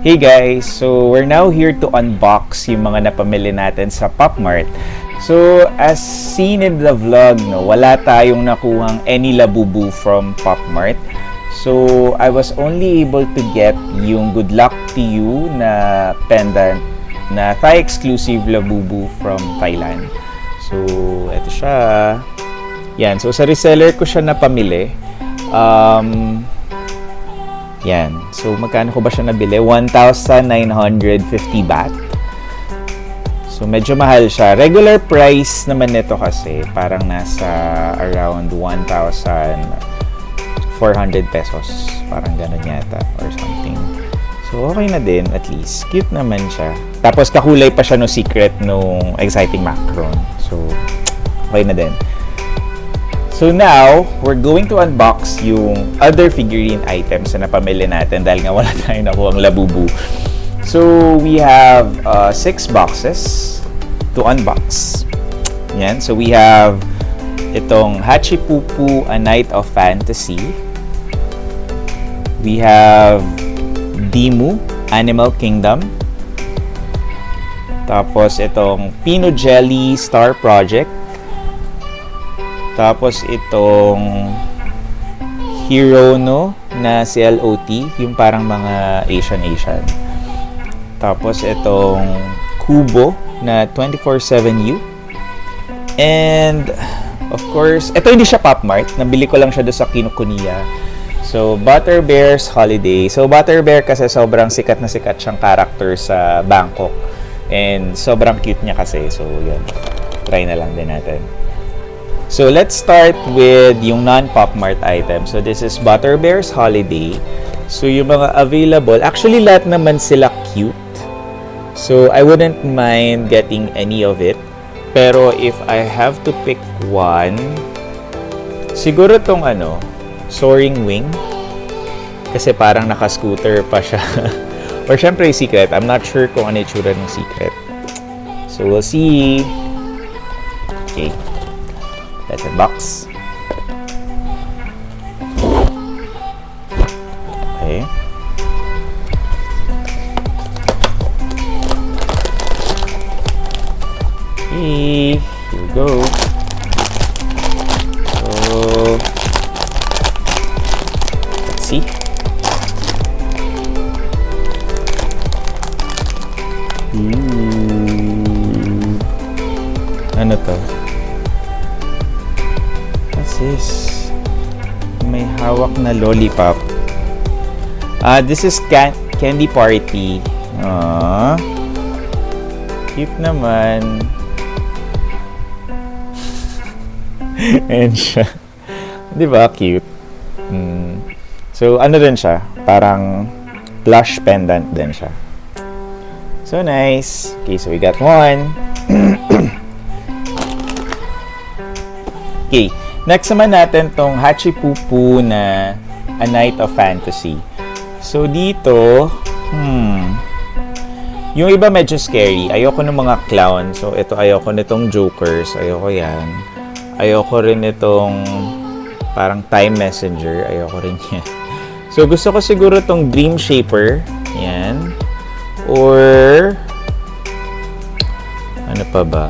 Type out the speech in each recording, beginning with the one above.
Hey guys! So, we're now here to unbox yung mga napamili natin sa PopMart. So, as seen in the vlog, no, wala tayong nakuhang any Labubu from PopMart. So, I was only able to get yung Good Luck to You na pendant na Thai exclusive Labubu from Thailand. So, eto siya. Yan. So, sa reseller ko siya napamili. Yan. So, magkano ko ba siya nabili? 1,950 baht. So, medyo mahal siya. Regular price naman nito kasi parang nasa around 1,400 pesos. Parang ganun yata or something. So, okay na din at least. Cute naman siya. Tapos, kakulay pa siya no secret nung Exciting Macron. So, okay na din. So now, we're going to unbox yung other figurine items na napamili natin dahil nga wala tayong nakuhang Labubu. So, we have 6 boxes to unbox. Yan. So, we have itong Hachipupu, A Night of Fantasy. We have Dimu, Animal Kingdom. Tapos, itong Pino Jelly Star Project. Tapos itong Hirono na CLOT, yung parang mga Asian. Tapos itong Kubo na 24/7U. And of course, ito hindi siya PopMart, nabili ko lang siya doon sa Kinokuniya. So Butter Bear's Holiday. So Butter Bear kasi sobrang sikat na sikat siyang character sa Bangkok. And sobrang cute niya kasi. So yun, try na lang din natin. So, let's start with yung non-PopMart item. So, this is Butter Bear's Holiday. So, yung mga available, actually, lahat naman sila cute. So, I wouldn't mind getting any of it. Pero, if I have to pick one, siguro tong Soaring Wing. Kasi parang naka-scooter pa siya. Or, syempre, yung secret. I'm not sure kung ano yung tsura ng secret. So, we'll see. Okay. Let's unbox. Okay. Okay, here we go. So, let's see. Ano to? This may hawak na lollipop. This is Candy Party. Cute naman. Ayan siya. Di ba? Cute. So, ano din siya? Parang blush pendant din siya. So, nice. Okay, so we got one. Okay. Next naman natin tong Hachipupu na A Night of Fantasy. So, dito, yung iba medyo scary. Ayoko ng mga clown. So, ito ayoko nitong Jokers. Ayoko yan. Ayoko rin itong parang Time Messenger. Ayoko rin yan. So, gusto ko siguro tong Dream Shaper. Yan. Or, ano pa ba?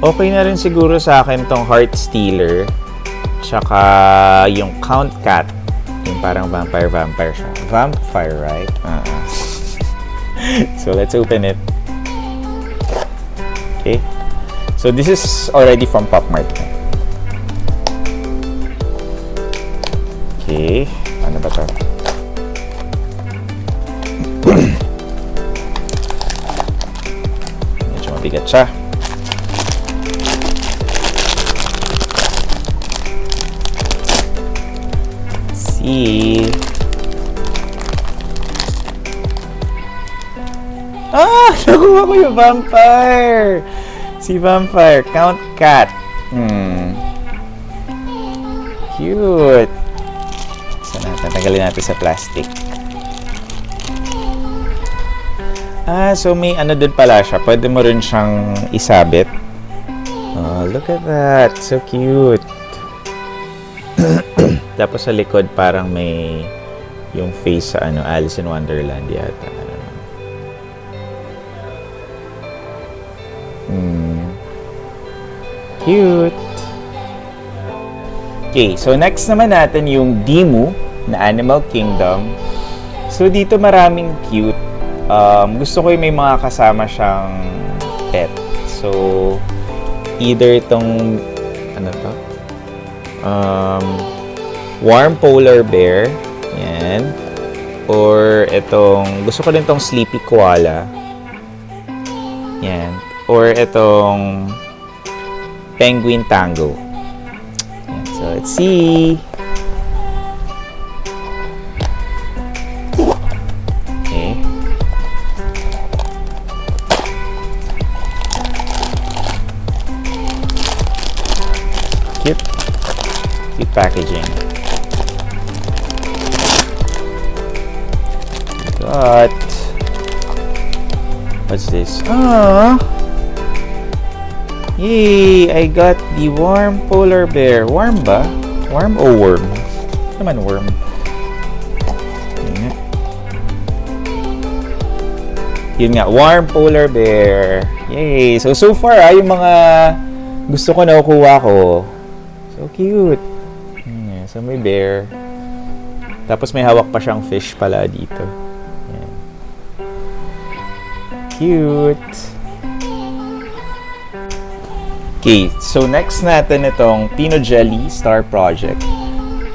Okay na rin siguro sa akin tong Heart Stealer. Tsaka yung Count Cat. Yung parang vampire siya. Vampire, right? So, let's open it. Okay. So, this is already from PopMart. Okay. Ano ba ito? Medyo mabigat siya. Nakuha ko yung vampire! Si Vampire. Count Cat. Cute. So, tatanggalin natin sa plastic. So may ano din pala siya. Pwede mo rin siyang isabit. Oh, look at that. So cute. Tapos sa likod parang may yung face sa Alice in Wonderland yata. Cute! Okay, so next naman natin yung Dimu na Animal Kingdom. So, dito maraming cute. Gusto ko yung may mga kasama siyang pet. So, either itong, ano to? Warm polar bear. Yan. Or itong, gusto ko din itong sleepy koala. Yan. Or itong penguin tango. Yan. So, let's see. Okay. Cute. Cute packaging. Got... What's this? Yay! I got the warm polar bear. Warm ba? Warm o worm? Ano naman worm? Yun nga, warm polar bear. Yay! So far, yung mga gusto ko nakukuha ko. So cute. Yeah, so may bear. Tapos may hawak pa siyang fish pala dito. Yan. Cute. Okay, so next natin itong Pino Jelly Star Project.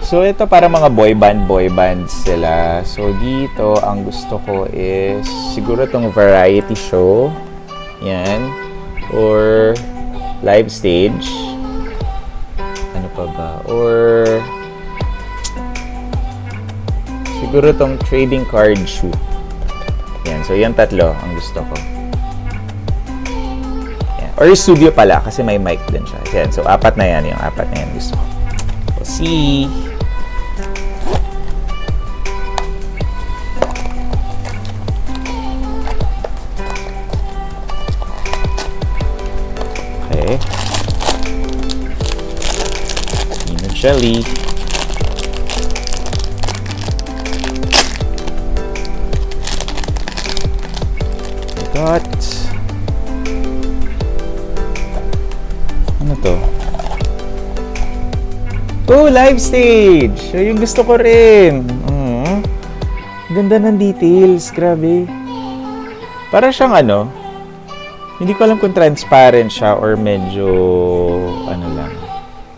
So ito para mga boy band sila. So dito ang gusto ko is siguro itong variety show. Yan. Or live stage. Ano pa ba? Or siguro itong trading card shoot. Yan. So yan tatlo ang gusto ko. Yan. Or studio pala kasi may mic din siya. Yan. So apat na yan. Yung apat na yan gusto ko. We'll see. Jelly. I got... Ano to? Oh, live stage! So, yung gusto ko rin. Ganda ng details. Grabe. Para siyang ano, hindi ko alam kung transparent siya or medyo, ano lang,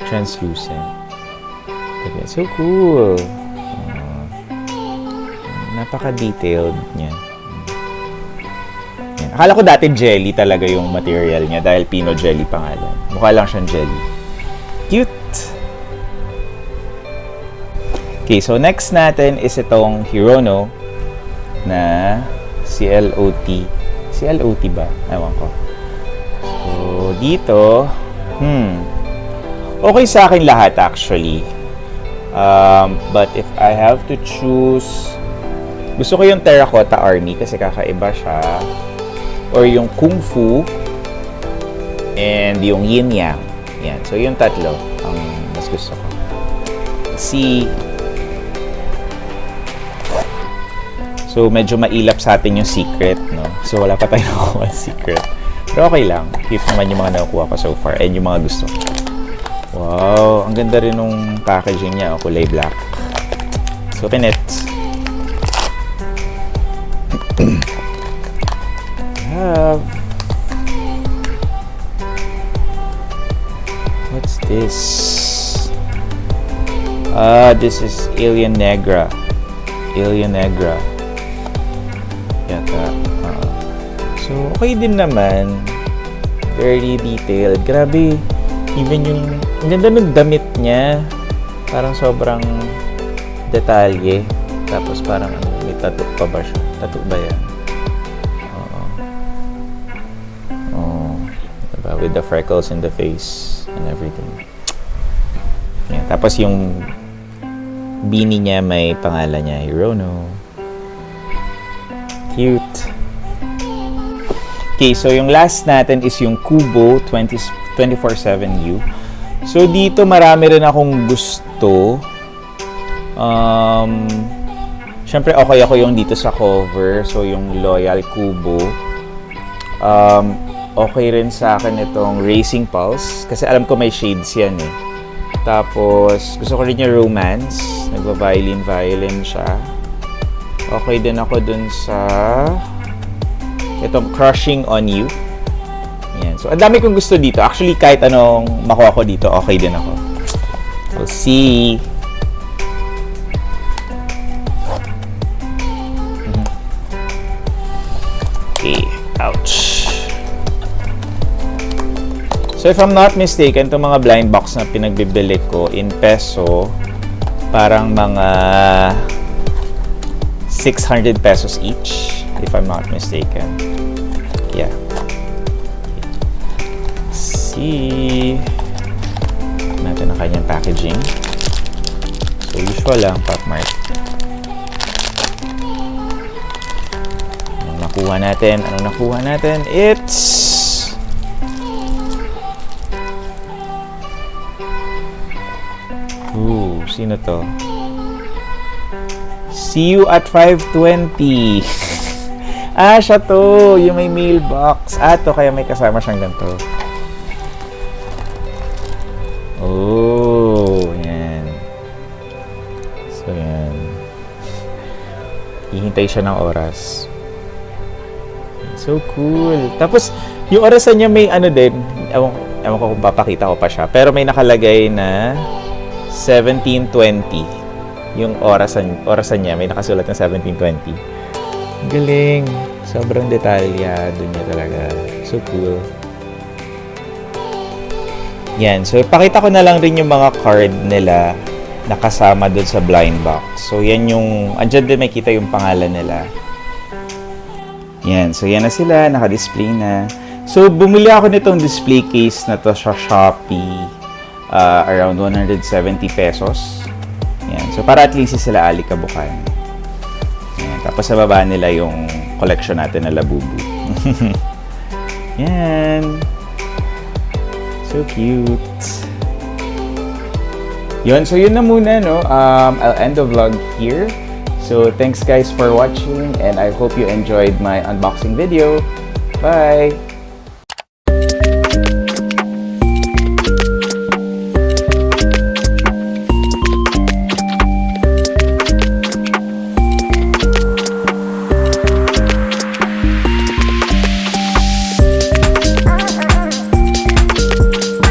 translucent. Okay, so cool. Napaka-detailed niya. Yan. Akala ko dati jelly talaga yung material niya dahil Pino Jelly pangalan. Mukha lang siyang jelly. Cute! Okay, so next natin is itong Hirono na CLOT. CLOT ba? Ewan ko. So, dito, okay sa akin lahat actually. But if I have to choose, gusto ko yung Terracotta Army kasi kakaiba siya. Or yung Kung Fu and yung Yin Yang. Yan. So yung tatlo ang mas gusto ko. See. So medyo mailap sa atin yung secret, no? So wala pa tayong nakuha secret. Pero okay lang. Keep naman yung mga nakuha ko so far and yung mga gusto ko. Wow, ang ganda rin nung packaging niya, kulay black. So, open it. What's this? This is Alien Negra. Alien Negra. Yata. So, okay din naman. Very detailed. Grabe. Even yung ang ganda ng damit niya. Parang sobrang detalye. Tapos parang may tattoo pa ba siya? Tattoo ba yan? Oo. Oh. Diba? With the freckles in the face and everything. Yan. Tapos yung beanie niya may pangalan niya, Hirono. Cute. Okay, so yung last natin is yung Kubo 24/7U. So dito marami rin akong gusto. Syempre okay ako yung dito sa cover. So yung Loyal Kubo. okay rin sa akin itong Racing Pulse. Kasi alam ko may shades yan eh. Tapos, gusto ko rin yung Romance. Nagva-violin siya. Okay din ako dun sa itong Crushing on You. Yan. So, ang dami kong gusto dito. Actually, kahit anong makuha ko dito, okay din ako. We'll see. Okay. Ouch. So, if I'm not mistaken, itong mga blind box na pinagbibili ko in peso, parang mga 600 pesos each, if I'm not mistaken. Yeah. See. Natin ang kanyang packaging. So, usual lang, Pop Mart. Anong nakuha natin? Anong nakuha natin? It's sino to? See you at 5:20. Siya to. Yung may mailbox. To kaya may kasama siyang ganito. Oh, yan. So, yan. Hihintay siya ng oras. So cool. Tapos, yung orasan niya may ano din. Ewan ko kung papakita ko pa siya. Pero may nakalagay na 17:20 yung orasan niya, may nakasulat na 17:20. Galing, sobrang detalyado niya talaga, so cool. Yan, so ipakita ko na lang rin yung mga card nila nakasama dun sa blind box. So yan yung, andyan din makita yung pangalan nila. Yan, so yan na sila, naka-display na. So bumili ako nitong display case na to sa Shopee. Around 170 pesos. Yan. So, para at least sila alikabukan. Yan. Tapos, sa baba nila yung collection natin na Labubu. Yan. So cute. Yun. So, yun na muna, no? I'll end the vlog here. So, thanks guys for watching and I hope you enjoyed my unboxing video. Bye!